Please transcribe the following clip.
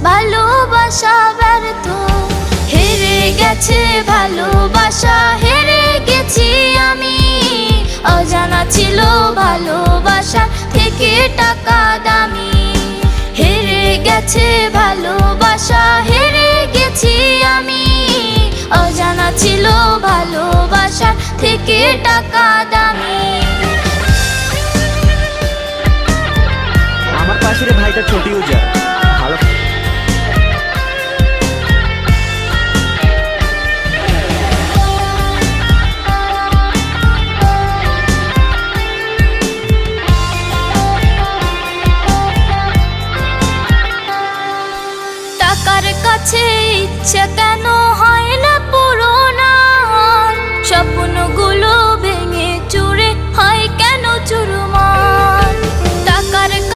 ভালোবাসা ব্যর্থ, হেরে গেছে ভালোবাসা, হেরে গেছি আমি। অজানা ছিল ভালোবাসা থেকে টাকা দামি, হেরে গেছে ভালোবাসা, হেরে গেছি আমি। অজানা ছিল ভালোবাসা থেকে টাকা দামি। আমার পাশের ভাইটা ছোটিও যা ভালো। টাকার কাছে ইচ্ছে